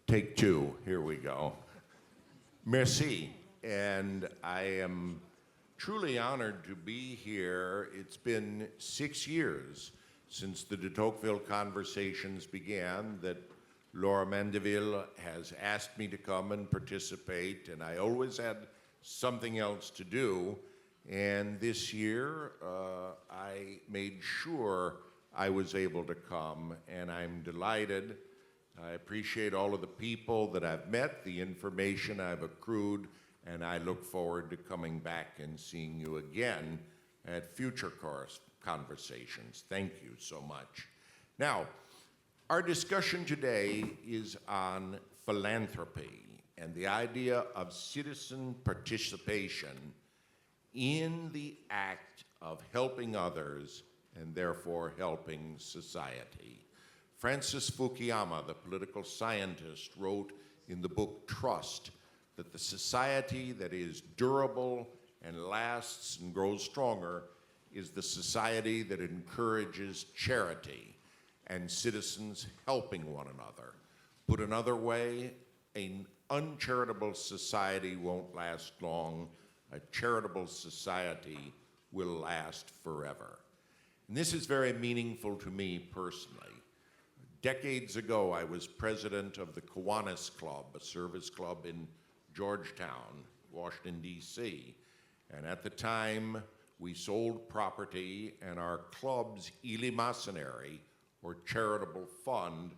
Take two, here we go. Merci, and I am truly honored to be here. It's been 6 years since the de Tocqueville conversations began that Laura Mandeville has asked me to come and participate, and I always had something else to do. And this year, I made sure I was able to come, and I'm delighted. I appreciate all of the people that I've met, the information I've accrued, and I look forward to coming back and seeing you again at future conversations. Thank you so much. Now, our discussion today is on philanthropy and the idea of citizen participation in the act of helping others and therefore helping society. Francis Fukuyama, the political scientist, wrote in the book Trust that the society that is durable and lasts and grows stronger is the society that encourages charity and citizens helping one another. Put another way, an uncharitable society won't last long. A charitable society will last forever. And this is very meaningful to me personally. Decades ago, I was president of the Kiwanis Club, a service club in Georgetown, Washington, D.C. And at the time, we sold property, and our club's eleemosynary, or charitable fund,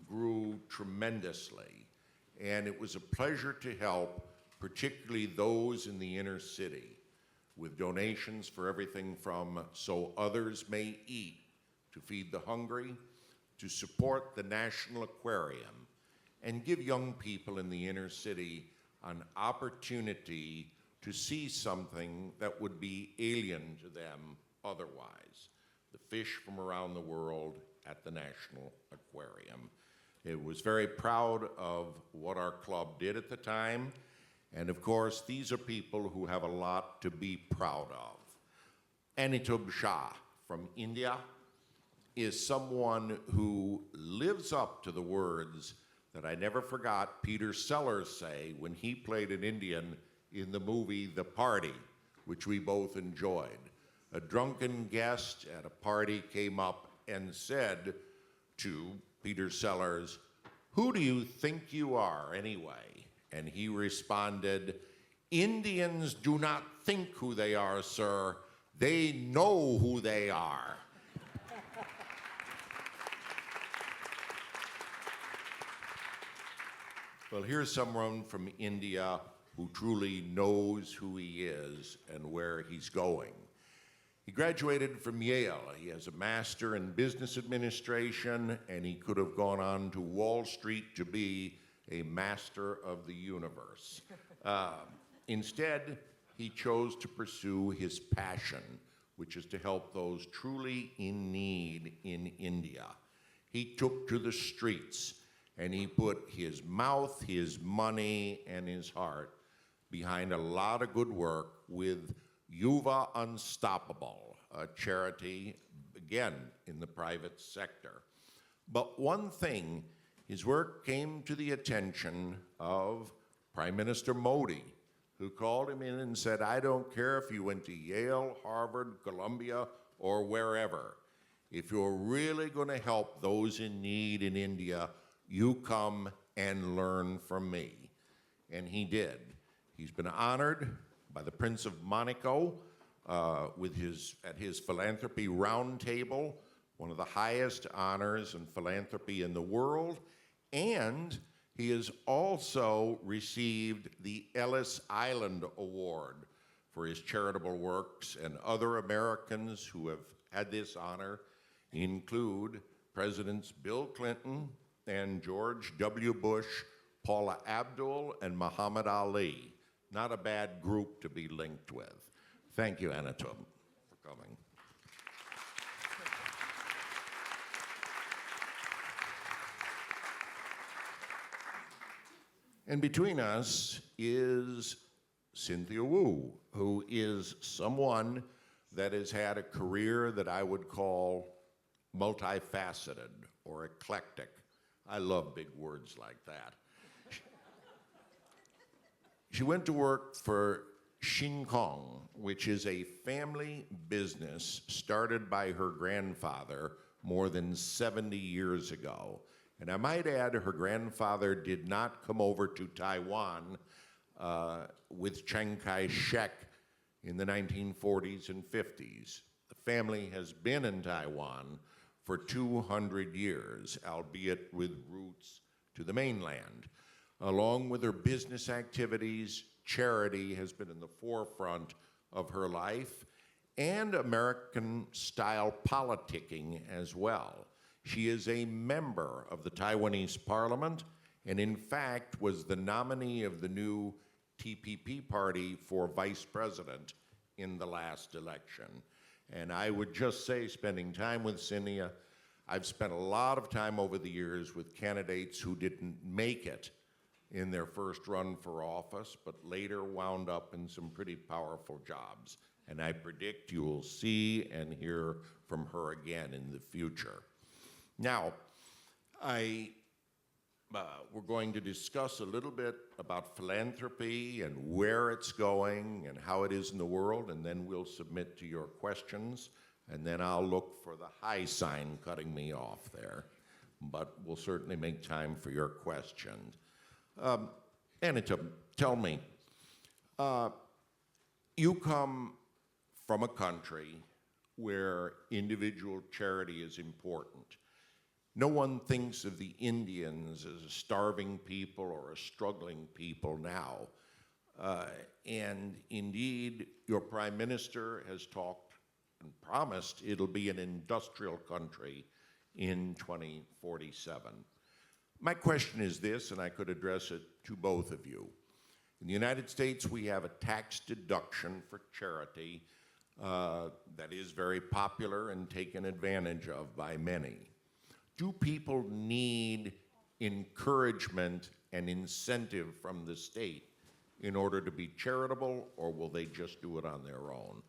grew tremendously. And it was a pleasure to help, particularly those in the inner city, with donations for everything from So Others May Eat, to feed the hungry, to support the National Aquarium, and give young people in the inner city an opportunity to see something that would be alien to them otherwise, the fish from around the world at the National Aquarium. It was very proud of what our club did at the time, and of course, these are people who have a lot to be proud of. Amitabh Shah from India is someone who lives up to the words that I never forgot Peter Sellers say when he played an Indian in the movie The Party, which we both enjoyed. A drunken guest at a party came up and said to Peter Sellers, "Who do you think you are anyway?" And he responded, "Indians do not think who they are, sir. They know who they are." Well, here's someone from India who truly knows who he is and where he's going. He graduated from Yale. He has a master in business administration, and he could have gone on to Wall Street to be a master of the universe. Instead, he chose to pursue his passion, which is to help those truly in need in India. He took to the streets, and he put his mouth, his money, and his heart behind a lot of good work with YUVA Unstoppable, a charity, again, in the private sector. But one thing, his work came to the attention of Prime Minister Modi, who called him in and said, "I don't care if you went to Yale, Harvard, Columbia, or wherever. If you're really going to help those in need in India, you come and learn from me." And he did. He's been honored by the Prince of Monaco at his philanthropy roundtable, one of the highest honors in philanthropy in the world, and he has also received the Ellis Island Award for his charitable works, and other Americans who have had this honor include Presidents Bill Clinton and George W. Bush, Paula Abdul, and Muhammad Ali. Not a bad group to be linked with. Thank you, Amitabh, for coming. And between us is Cynthia Wu, who is someone that has had a career that I would call multifaceted or eclectic. I love big words like that. She went to work for Shin Kong, which is a family business started by her grandfather more than 70 years ago. And I might add, her grandfather did not come over to Taiwan with Chiang Kai-shek in the 1940s and 50s. The family has been in Taiwan for 200 years, albeit with roots to the mainland. Along with her business activities, charity has been in the forefront of her life, and American-style politicking as well. She is a member of the Taiwanese parliament, and in fact was the nominee of the new TPP party for vice president in the last election. And I would just say, spending time with Cynthia, I've spent a lot of time over the years with candidates who didn't make it in their first run for office, but later wound up in some pretty powerful jobs. And I predict you will see and hear from her again in the future. Now, we're going to discuss a little bit about philanthropy and where it's going and how it is in the world, and then we'll submit to your questions, and then I'll look for the high sign cutting me off there. But we'll certainly make time for your questions. Amitabh, tell me, you come from a country where individual charity is important. No one thinks of the Indians as a starving people or a struggling people now. And indeed, your prime minister has talked and promised it'll be an industrial country in 2047. My question is this, and I could address it to both of you. In the United States, we have a tax deduction for charity that is very popular and taken advantage of by many. Do people need encouragement and incentive from the state in order to be charitable, or will they just do it on their own?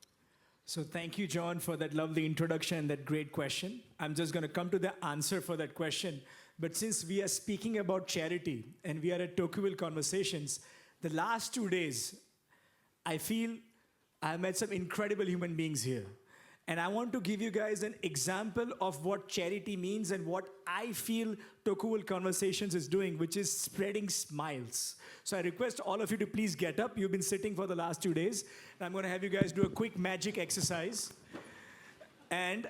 So thank you, John, for that lovely introduction and that great question. I'm just going to come to the answer for that question. But since we are speaking about charity and we are at Tocqueville Conversations, the last 2 days, I feel I met some incredible human beings here. And I want to give you guys an example of what charity means and what I feel Tocqueville Conversations is doing, which is spreading smiles. So I request all of you to please get up. You've been sitting for the last 2 days. And I'm going to have you guys do a quick magic exercise. And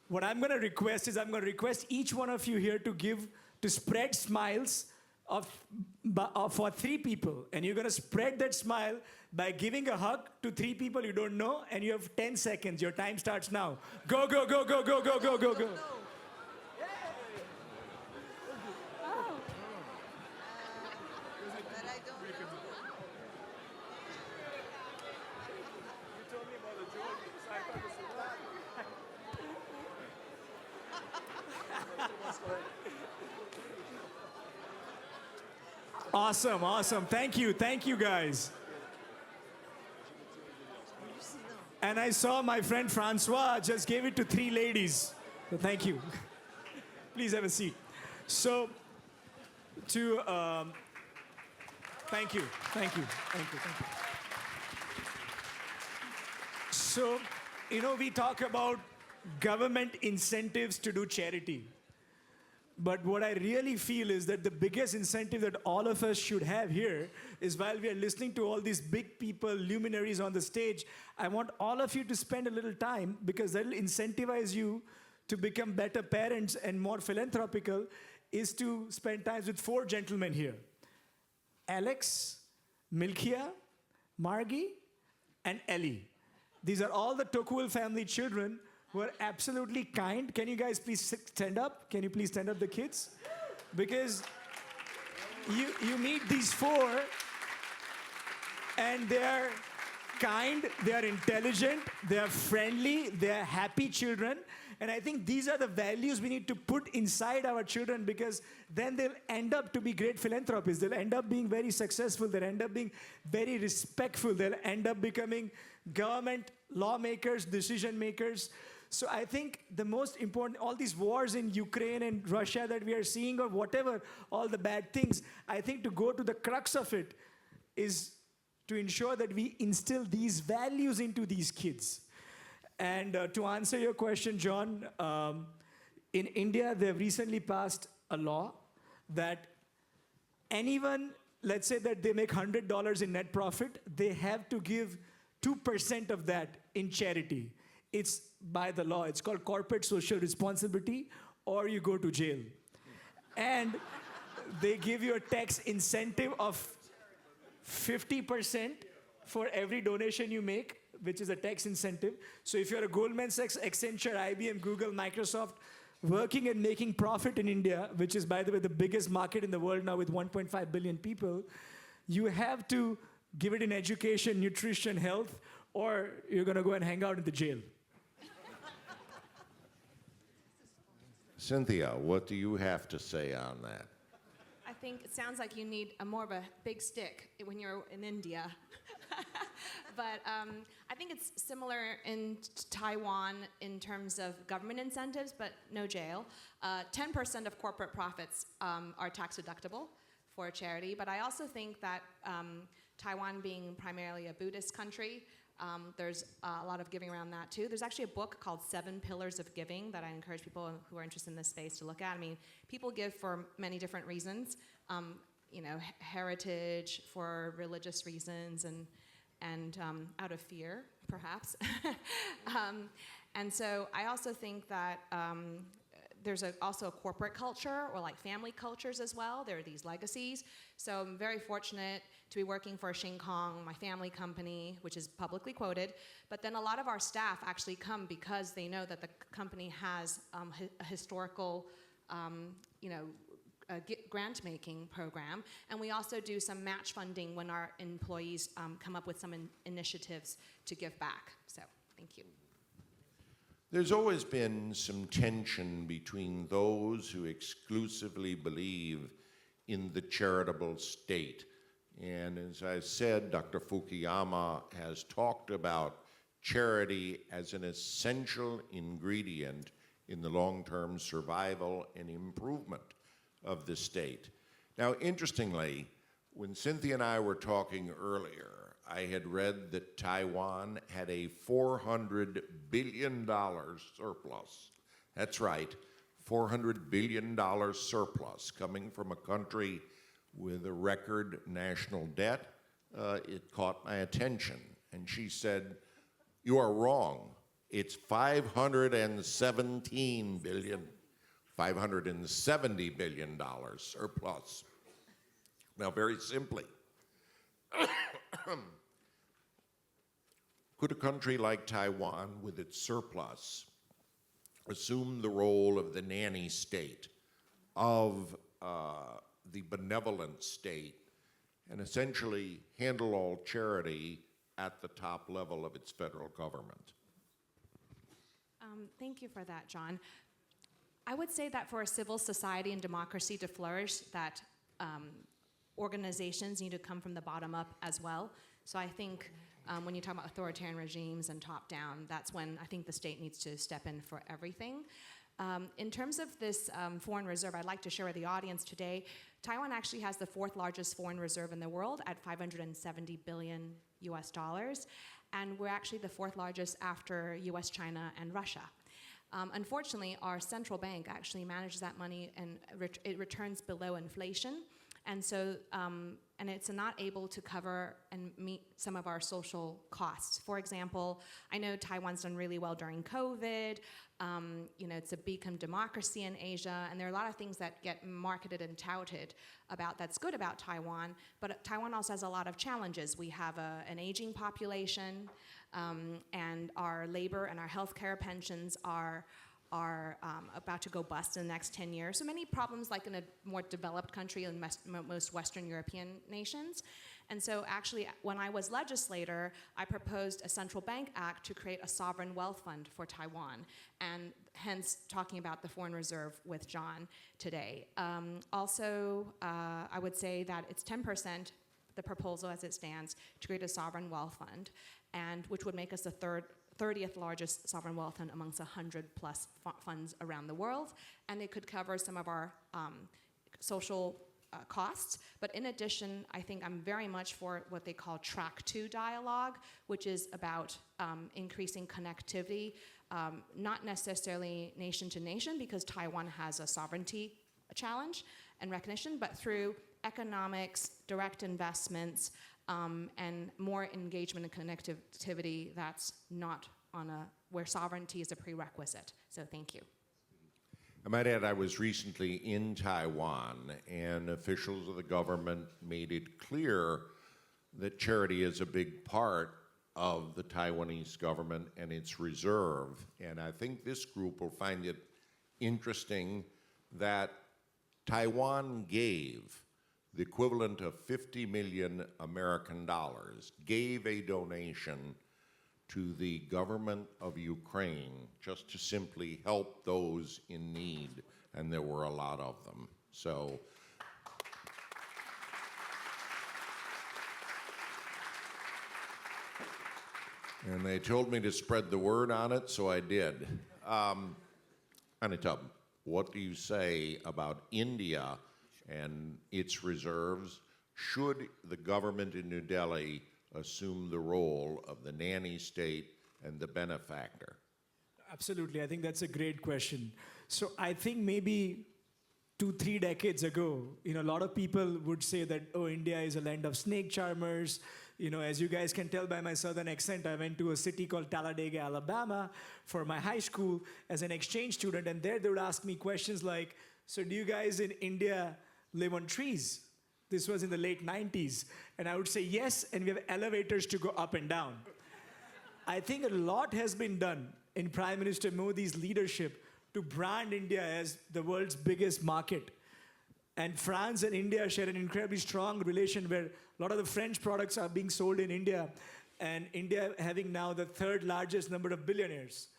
what I'm going to request is I'm going to request each one of you here to spread smiles for 3 people. And you're going to spread that smile by giving a hug to 3 people you don't know, and you have 10 seconds. Your time starts now. Go, go, go, go, go, go, go, go, go. Awesome, awesome. Thank you guys. And I saw my friend Francois just gave it to 3 ladies. So thank you. Please have a seat. So, thank you. So, we talk about government incentives to do charity. But what I really feel is that the biggest incentive that all of us should have here is, while we are listening to all these big people, luminaries on the stage, I want all of you to spend a little time, because that will incentivize you to become better parents and more philanthropical, is to spend time with 4 gentlemen here. Alex, Milkia, Margie, and Ellie. These are all the Tocqueville family children who are absolutely kind. Can you guys please stand up? Can you please stand up, the kids? Because you meet these 4, and they are kind, they are intelligent, they are friendly, they are happy children. And I think these are the values we need to put inside our children, because then they'll end up to be great philanthropists. They'll end up being very successful. They'll end up being very respectful. They'll end up becoming government lawmakers, decision makers. So I think the most important, all these wars in Ukraine and Russia that we are seeing, or whatever, all the bad things, I think to go to the crux of it is to ensure that we instill these values into these kids. And to answer your question, John, in India, they've recently passed a law that anyone, let's say that they make $100 in net profit, they have to give 2% of that in charity. It's by the law. It's called corporate social responsibility, or you go to jail. And they give you a tax incentive of 50% for every donation you make, which is a tax incentive. So if you're a Goldman Sachs, Accenture, IBM, Google, Microsoft, working and making profit in India, which is, by the way, the biggest market in the world now with 1.5 billion people, you have to give it in education, nutrition, health, or you're going to go and hang out in the jail. Cynthia, what do you have to say on that? I think it sounds like you need more of a big stick when you're in India. But I think it's similar in Taiwan in terms of government incentives, but no jail. 10% of corporate profits are tax deductible for charity, but I also think that Taiwan being primarily a Buddhist country, there's a lot of giving around that too. There's actually a book called 7 Pillars of Giving that I encourage people who are interested in this space to look at. I mean, people give for many different reasons, heritage, for religious reasons, and out of fear, perhaps. And so I also think that there's also a corporate culture, or like family cultures as well. There are these legacies. So I'm very fortunate to be working for Shin Kong, my family company, which is publicly quoted. But then a lot of our staff actually come because they know that the company has a historical, grant-making program. And we also do some match funding when our employees come up with some initiatives to give back. So thank you. There's always been some tension between those who exclusively believe in the charitable state. And as I said, Dr. Fukuyama has talked about charity as an essential ingredient in the long-term survival and improvement of the state. Now, interestingly, when Cynthia and I were talking earlier, I had read that Taiwan had a $400 billion surplus. That's right, $400 billion surplus coming from a country with a record national debt. It caught my attention. And she said, "You are wrong. It's $517 billion, $570 billion surplus." Now, very simply, could a country like Taiwan, with its surplus, assume the role of the nanny state, of the benevolent state, and essentially handle all charity at the top level of its federal government? Thank you for that, John. I would say that for a civil society and democracy to flourish, that organizations need to come from the bottom up as well. So I think when you talk about authoritarian regimes and top down, that's when I think the state needs to step in for everything. In terms of this foreign reserve, I'd like to share with the audience today, Taiwan actually has the 4th largest foreign reserve in the world at $570 billion US dollars, and we're actually the 4th largest after US, China, and Russia. Unfortunately, our central bank actually manages that money and it returns below inflation. And so, and it's not able to cover and meet some of our social costs. For example, I know Taiwan's done really well during COVID. It's a beacon democracy in Asia, and there are a lot of things that get marketed and touted about that's good about Taiwan, but Taiwan also has a lot of challenges. We have an aging population, and our labor and our healthcare pensions are about to go bust in the next 10 years. So many problems like in a more developed country in most Western European nations. And so actually, when I was legislator, I proposed a central bank act to create a sovereign wealth fund for Taiwan, and hence talking about the foreign reserve with John today. Also, I would say that it's 10%, the proposal as it stands, to create a sovereign wealth fund, and which would make us the 30th largest sovereign wealth fund amongst 100 plus funds around the world, and it could cover some of our social costs. But in addition, I think I'm very much for what they call track 2 dialogue, which is about increasing connectivity, not necessarily nation to nation, because Taiwan has a sovereignty challenge and recognition, but through economics, direct investments, and more engagement and connectivity that's not on where sovereignty is a prerequisite. So thank you. I might add, I was recently in Taiwan, and officials of the government made it clear that charity is a big part of the Taiwanese government and its reserve. And I think this group will find it interesting that Taiwan gave the equivalent of 50 million American dollars, gave a donation to the government of Ukraine just to simply help those in need, and there were a lot of them. So, and they told me to spread the word on it, so I did. Amitabh, what do you say about India and its reserves? Should the government in New Delhi assume the role of the nanny state and the benefactor? Absolutely. I think that's a great question. So I think maybe 2-3 decades ago, a lot of people would say that, oh, India is a land of snake charmers. As you guys can tell by my southern accent, I went to a city called Talladega, Alabama for my high school as an exchange student. And there they would ask me questions like, so do you guys in India live on trees? This was in the late 90s. And I would say yes, and we have elevators to go up and down. I think a lot has been done in Prime Minister Modi's leadership to brand India as the world's biggest market. And France and India share an incredibly strong relation where a lot of the French products are being sold in India, and India having now the 3rd largest number of billionaires.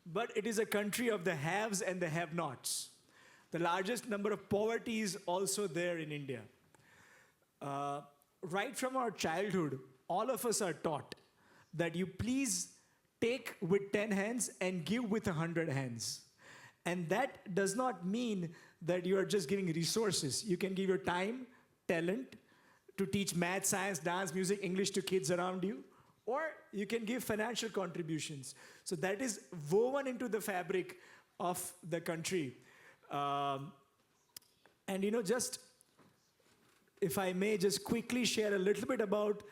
But it is a country of the haves and the have-nots. The largest number of poverty is also there in India. Right from our childhood, all of us are taught that you please take with 10 hands and give with 100 hands. And that does not mean that you are just giving resources. You can give your time, talent, to teach math, science, dance, music, English to kids around you, or you can give financial contributions. So that is woven into the fabric of the country. And just, if I may just quickly share a little bit about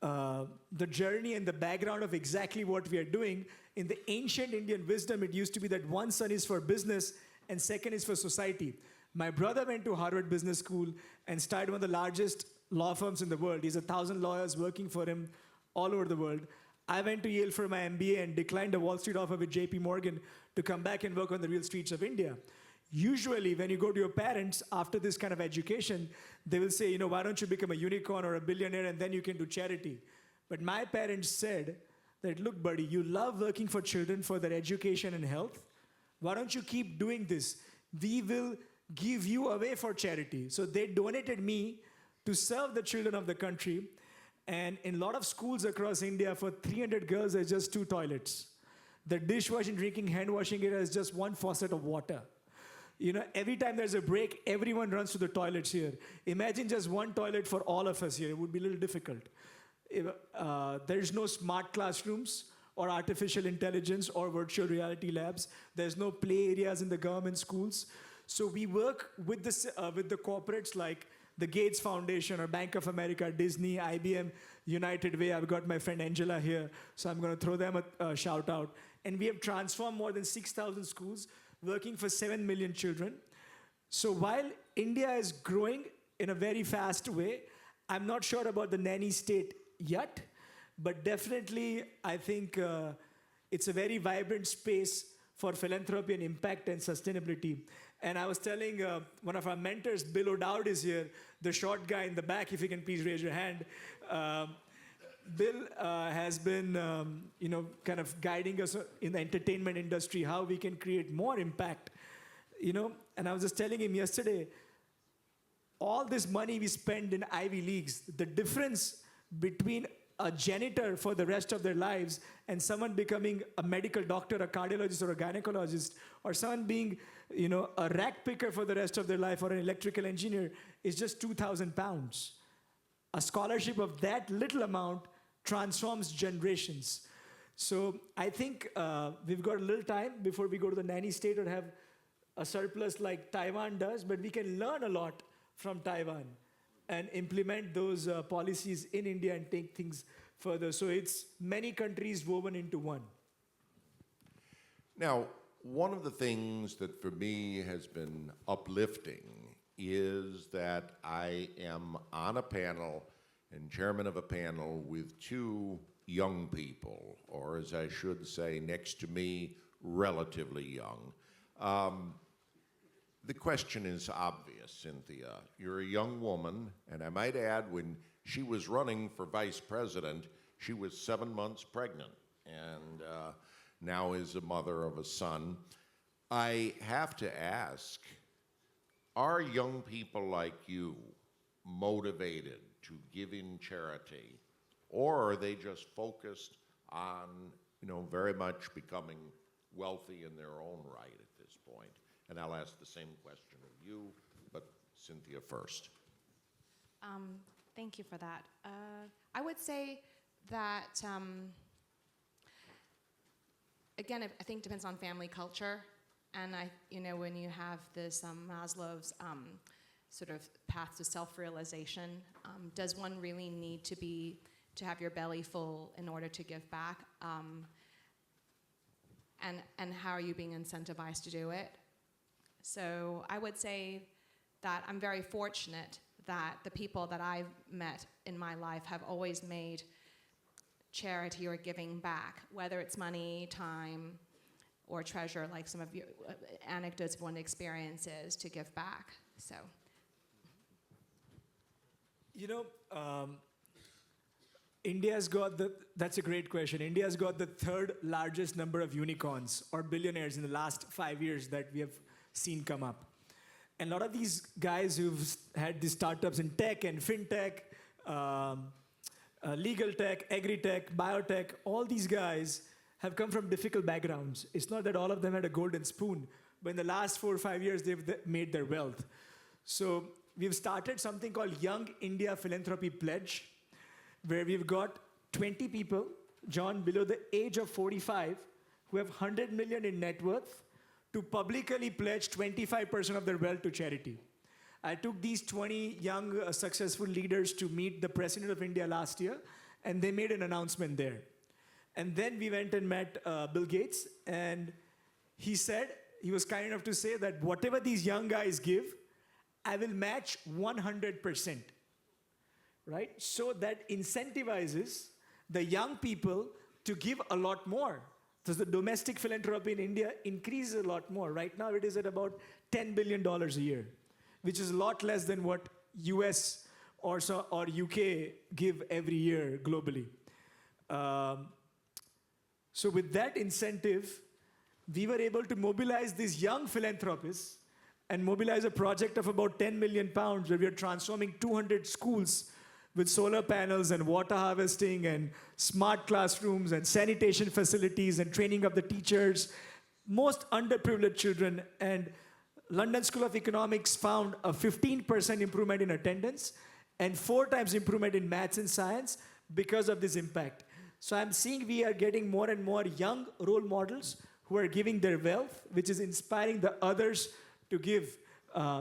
the journey and the background of exactly what we are doing. In the ancient Indian wisdom, it used to be that one son is for business and second is for society. My brother went to Harvard Business School and started one of the largest law firms in the world. He's 1,000 lawyers working for him all over the world. I went to Yale for my MBA and declined a Wall Street offer with JP Morgan to come back and work on the real streets of India. Usually, when you go to your parents after this kind of education, they will say, why don't you become a unicorn or a billionaire and then you can do charity. But my parents said that, look, buddy, you love working for children for their education and health. Why don't you keep doing this? We will give you away for charity. So they donated me to serve the children of the country. And in a lot of schools across India, for 300 girls, there's just 2 toilets. The dishwashing, drinking, hand washing area is just 1 faucet of water. Every time there's a break, everyone runs to the toilets here. Imagine just 1 toilet for all of us here. It would be a little difficult. There's no smart classrooms or artificial intelligence or virtual reality labs. There's no play areas in the government schools. So we work with the corporates like the Gates Foundation or Bank of America, Disney, IBM, United Way. I've got my friend Angela here, so I'm going to throw them a shout out. And we have transformed more than 6,000 schools, working for 7 million children. So while India is growing in a very fast way, I'm not sure about the nanny state yet, but definitely I think it's a very vibrant space for philanthropy and impact and sustainability. And I was telling one of our mentors, Bill O'Dowd is here, the short guy in the back, if you can please raise your hand. Bill has been, kind of guiding us in the entertainment industry, how we can create more impact, And I was just telling him yesterday, all this money we spend in Ivy Leagues, the difference between a janitor for the rest of their lives and someone becoming a medical doctor, a cardiologist, or a gynecologist, or someone being, a rack picker for the rest of their life, or an electrical engineer, is just 2,000 pounds. A scholarship of that little amount transforms generations. So I think we've got a little time before we go to the nanny state or have a surplus like Taiwan does, but we can learn a lot from Taiwan and implement those policies in India and take things further. So it's many countries woven into one. Now, one of the things that for me has been uplifting is that I am on a panel and chairman of a panel with two young people, or as I should say, next to me, relatively young. The question is obvious, Cynthia. You're a young woman, and I might add, when she was running for vice president, she was 7 months pregnant, and now is a mother of a son. I have to ask, are young people like you motivated to give in charity, or are they just focused on, very much becoming wealthy in their own right at this point? And I'll ask the same question of you, but Cynthia first. Thank you for that. I would say that, again, I think it depends on family culture. And when you have this Maslow's sort of path to self-realization, does one really need to have your belly full in order to give back? And how are you being incentivized to do it? So I would say that I'm very fortunate that the people that I've met in my life have always made charity or giving back, whether it's money, time, or treasure, like some of your anecdotes of one experiences to give back. So, that's a great question. India's got the third largest number of unicorns or billionaires in the last 5 years that we have seen come up. And a lot of these guys who've had these startups in tech and fintech, legal tech, agri-tech, biotech, all these guys have come from difficult backgrounds. It's not that all of them had a golden spoon, but in the last 4 or 5 years, they've made their wealth. So we've started something called Young India Philanthropy Pledge, where we've got 20 people, John, below the age of 45, who have 100 million in net worth, to publicly pledge 25% of their wealth to charity. I took these 20 young, successful leaders to meet the President of India last year, and they made an announcement there. And then we went and met Bill Gates, and he was kind enough to say that whatever these young guys give, I will match 100%, right? So that incentivizes the young people to give a lot more. So the domestic philanthropy in India increases a lot more. Right now it is at about $10 billion a year, which is a lot less than what US or UK give every year globally. So with that incentive, we were able to mobilize these young philanthropists and mobilize a project of about 10 million pounds where we are transforming 200 schools with solar panels and water harvesting and smart classrooms and sanitation facilities and training of the teachers, most underprivileged children. And London School of Economics found a 15% improvement in attendance and 4 times improvement in maths and science because of this impact. So I'm seeing we are getting more and more young role models who are giving their wealth, which is inspiring the others to give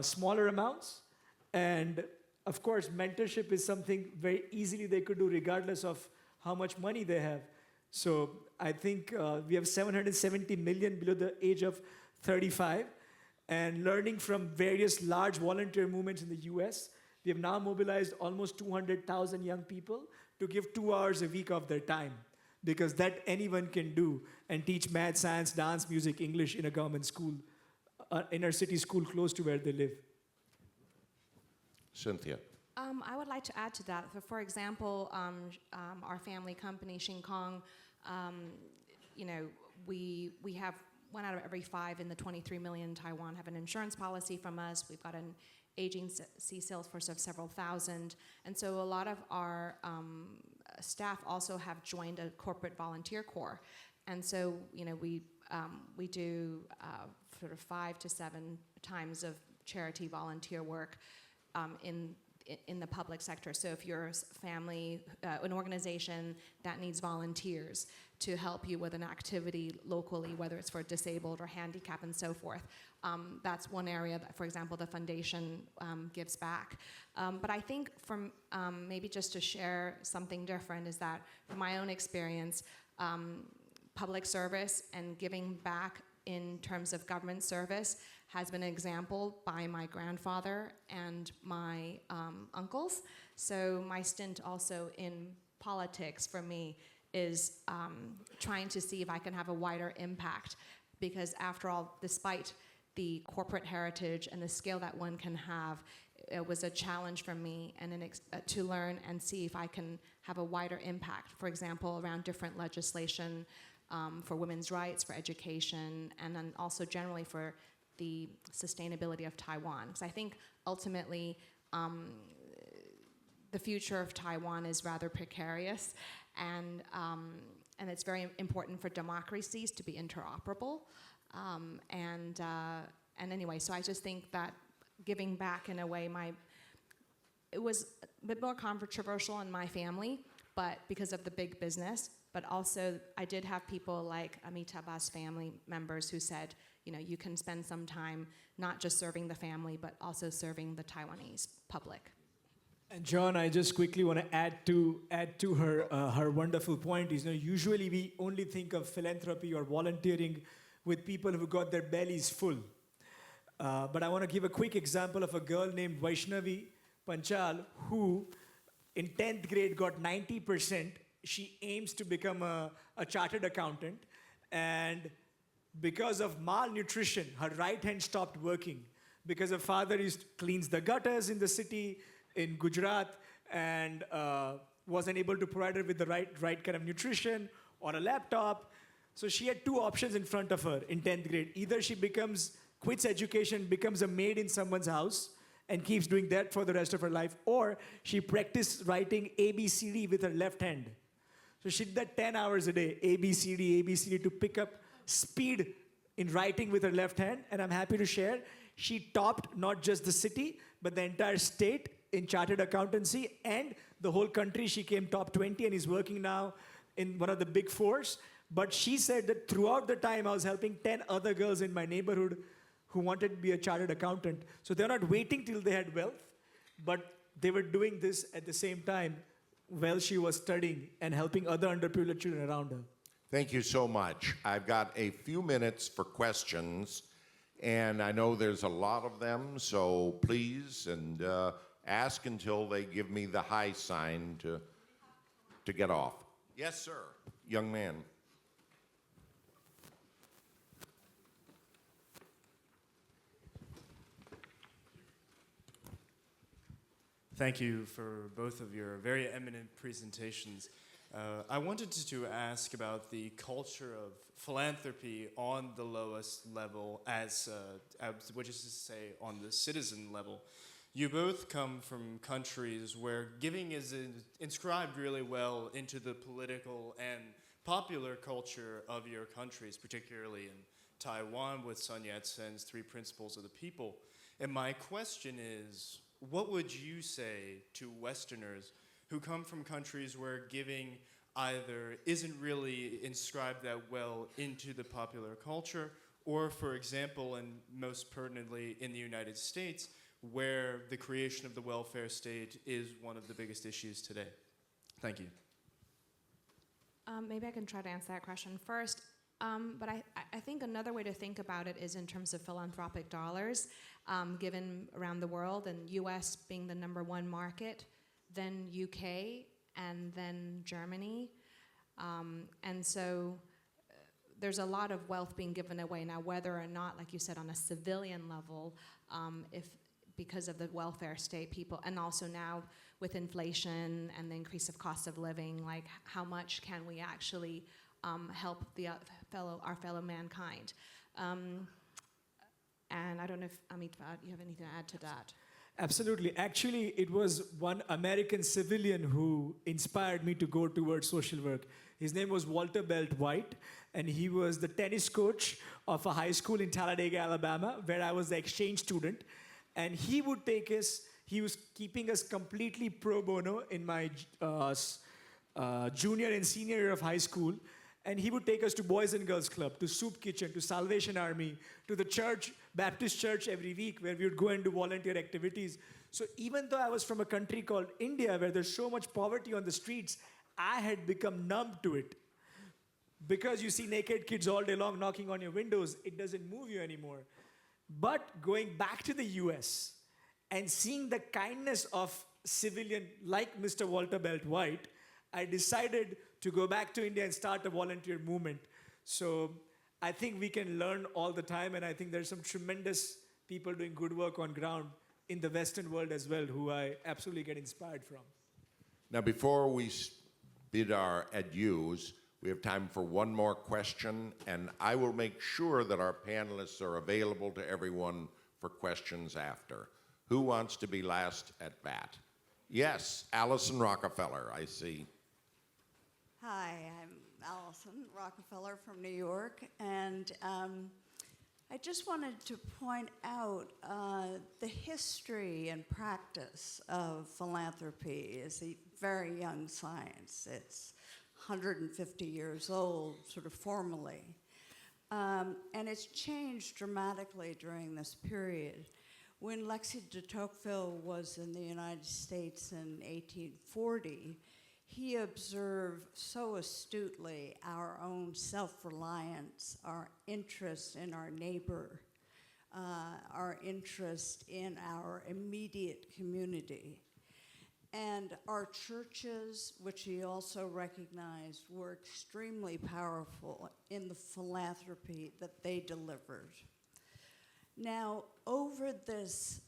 smaller amounts. And of course, mentorship is something very easily they could do regardless of how much money they have. So I think we have 770 million below the age of 35. And learning from various large volunteer movements in the US, we have now mobilized almost 200,000 young people to give 2 hours a week of their time, because that anyone can do and teach math, science, dance, music, English in a government school, inner city school close to where they live. Cynthia. I would like to add to that. For example, our family company, Shin Kong, we have 1 out of every 5 in the 23 million in Taiwan have an insurance policy from us. We've got an agency sales force of several thousand. And so a lot of our staff also have joined a corporate volunteer corps. And so, we do sort of 5 to 7 times of charity volunteer work in the public sector. So if you're a family, an organization that needs volunteers to help you with an activity locally, whether it's for disabled or handicap and so forth, that's one area that, for example, the foundation gives back. But I think from maybe just to share something different is that from my own experience, public service and giving back in terms of government service has been an example by my grandfather and my uncles. So my stint also in politics for me is trying to see if I can have a wider impact, because after all, despite the corporate heritage and the scale that one can have, it was a challenge for me and to learn and see if I can have a wider impact, for example, around different legislation for women's rights, for education, and then also generally for the sustainability of Taiwan. Because I think ultimately the future of Taiwan is rather precarious, and it's very important for democracies to be interoperable. And anyway, so I just think that giving back in a way, it was a bit more controversial in my family, but because of the big business. But also, I did have people like Amitabh Shah's family members who said, you know, you can spend some time not just serving the family, but also serving the Taiwanese public. And John, I just quickly want to add to her wonderful point. Is, you know, usually we only think of philanthropy or volunteering with people who got their bellies full. But I want to give a quick example of a girl named Vaishnavi Panchal who in 10th grade got 90%. She aims to become a chartered accountant, and because of malnutrition, her right hand stopped working because her father cleans the gutters in the city in Gujarat and wasn't able to provide her with the right kind of nutrition or a laptop. So she had two options in front of her in 10th grade. Either she quits education, becomes a maid in someone's house, and keeps doing that for the rest of her life, or she practiced writing ABCD with her left hand. So she did that 10 hours a day, ABCD, to pick up speed in writing with her left hand. And I'm happy to share, she topped not just the city, but the entire state in chartered accountancy, and the whole country. She came top 20 and is working now in one of the big fours. But she said that throughout the time, I was helping 10 other girls in my neighborhood who wanted to be a chartered accountant. So they're not waiting till they had wealth, but they were doing this at the same time while she was studying and helping other underprivileged children around her. Thank you so much. I've got a few minutes for questions, and I know there's a lot of them, so please, and ask until they give me the high sign to get off. Yes, sir. Young man. Thank you for both of your very eminent presentations. I wanted to ask about the culture of philanthropy on the lowest level, which is to say, on the citizen level. You both come from countries where giving is inscribed really well into the political and popular culture of your countries, particularly in Taiwan with Sun Yat-sen's 3 Principles of the People. And my question is, what would you say to Westerners who come from countries where giving either isn't really inscribed that well into the popular culture, or, for example, and most pertinently in the United States, where the creation of the welfare state is one of the biggest issues today? Thank you. Maybe I can try to answer that question first. But I think another way to think about it is in terms of philanthropic dollars given around the world, and US being the #1 market, then UK, and then Germany. And so there's a lot of wealth being given away. Now, whether or not, like you said, on a civilian level, because of the welfare state, people, and also now with inflation and the increase of cost of living, like how much can we actually help our fellow mankind? And I don't know if, Amitabh, you have anything to add to that? Absolutely. Actually, it was one American civilian who inspired me to go towards social work. His name was Walter Belt White, and he was the tennis coach of a high school in Talladega, Alabama, where I was the exchange student. And he would take us, He was keeping us completely pro bono in my junior and senior year of high school. And he would take us to Boys and Girls Club, to Soup Kitchen, to Salvation Army, to the church, Baptist church every week, where we would go and do volunteer activities. So even though I was from a country called India, where there's so much poverty on the streets, I had become numb to it. Because you see naked kids all day long knocking on your windows, it doesn't move you anymore. But going back to the US and seeing the kindness of civilian like Mr. Walter Belt White, I decided to go back to India and start a volunteer movement. So I think we can learn all the time, and I think there's some tremendous people doing good work on ground in the Western world as well, who I absolutely get inspired from. Now, before we bid our adieus, we have time for one more question, and I will make sure that our panelists are available to everyone for questions after. Who wants to be last at bat? Yes, Allison Rockefeller, I see. Hi, I'm Allison Rockefeller from New York, and I just wanted to point out the history and practice of philanthropy is a very young science. It's 150 years old, sort of formally. And it's changed dramatically during this period. When Lexie de Tocqueville was in the United States in 1840, he observed so astutely our own self-reliance, our interest in our neighbor, our interest in our immediate community. And our churches, which he also recognized, were extremely powerful in the philanthropy that they delivered. Now, over this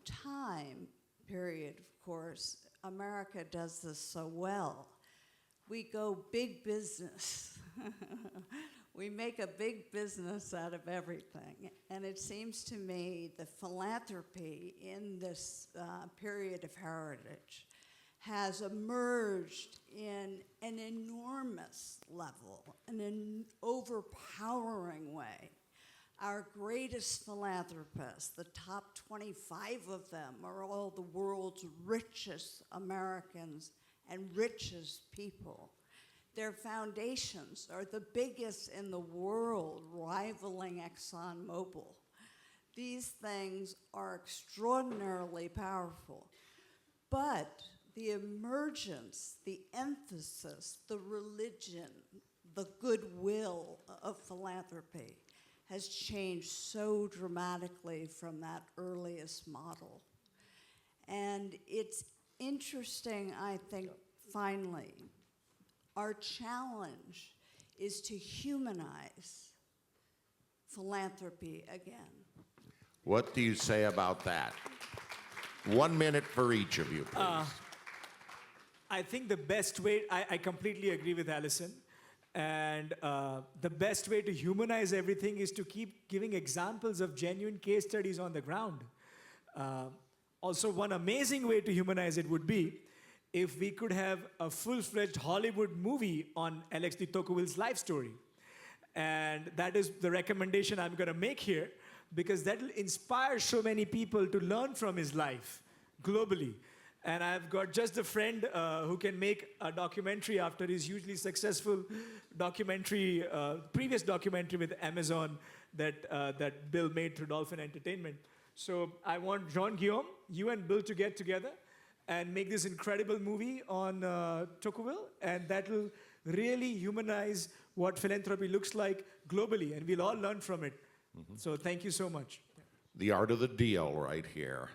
time period, of course, America does this so well. We go big business. We make a big business out of everything. And it seems to me the philanthropy in this period of heritage has emerged in an enormous level, in an overpowering way. Our greatest philanthropists, the top 25 of them, are all the world's richest Americans and richest people. Their foundations are the biggest in the world, rivaling ExxonMobil. These things are extraordinarily powerful. But the emergence, the emphasis, the religion, the goodwill of philanthropy has changed so dramatically from that earliest model. And it's interesting, I think, finally, our challenge is to humanize philanthropy again. What do you say about that? 1 minute for each of you, please. I think the best way, I completely agree with Allison. And the best way to humanize everything is to keep giving examples of genuine case studies on the ground. Also, one amazing way to humanize it would be if we could have a full-fledged Hollywood movie on Alex de Tocqueville's life story. And that is the recommendation I'm going to make here, because that will inspire so many people to learn from his life globally. And I've got just a friend who can make a documentary after his hugely successful documentary, previous documentary with Amazon that Bill made through Dolphin Entertainment. So I want Jean Guillaume, you and Bill to get together and make this incredible movie on Tocqueville, and that will really humanize what philanthropy looks like globally, and we'll all learn from it. Mm-hmm. So thank you so much. The art of the deal right here.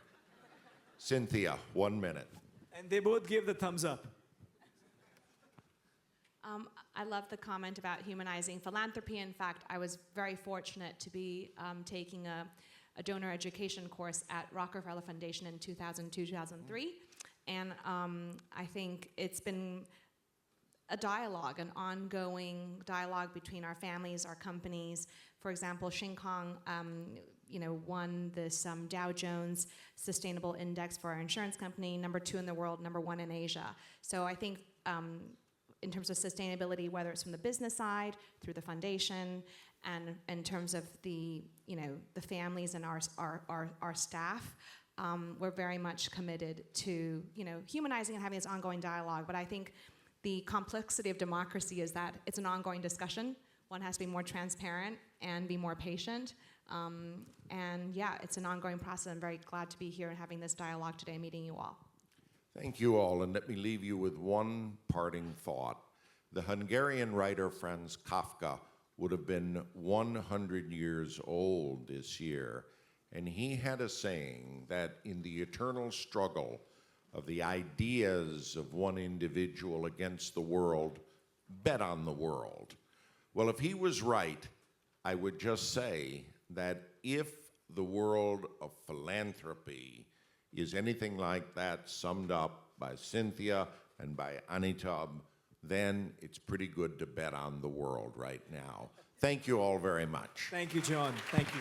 Cynthia, 1 minute. And they both gave the thumbs up. I love the comment about humanizing philanthropy. In fact, I was very fortunate to be taking a donor education course at Rockefeller Foundation in 2002-2003. And I think it's been a dialogue, an ongoing dialogue between our families, our companies. For example, Shin Kong won this Dow Jones Sustainable Index for our insurance company, #2 in the world, #1 in Asia. So I think in terms of sustainability, whether it's from the business side, through the foundation, and in terms of the families and our staff, we're very much committed to, humanizing and having this ongoing dialogue. But I think the complexity of democracy is that it's an ongoing discussion. One has to be more transparent and be more patient. And yeah, it's an ongoing process. I'm very glad to be here and having this dialogue today, meeting you all. Thank you all, and let me leave you with one parting thought. The Hungarian writer Franz Kafka would have been 100 years old this year, and he had a saying that in the eternal struggle of the ideas of one individual against the world, bet on the world. Well, if he was right, I would just say that if the world of philanthropy is anything like that summed up by Cynthia and by Amitabh, then it's pretty good to bet on the world right now. Thank you all very much. Thank you, John. Thank you.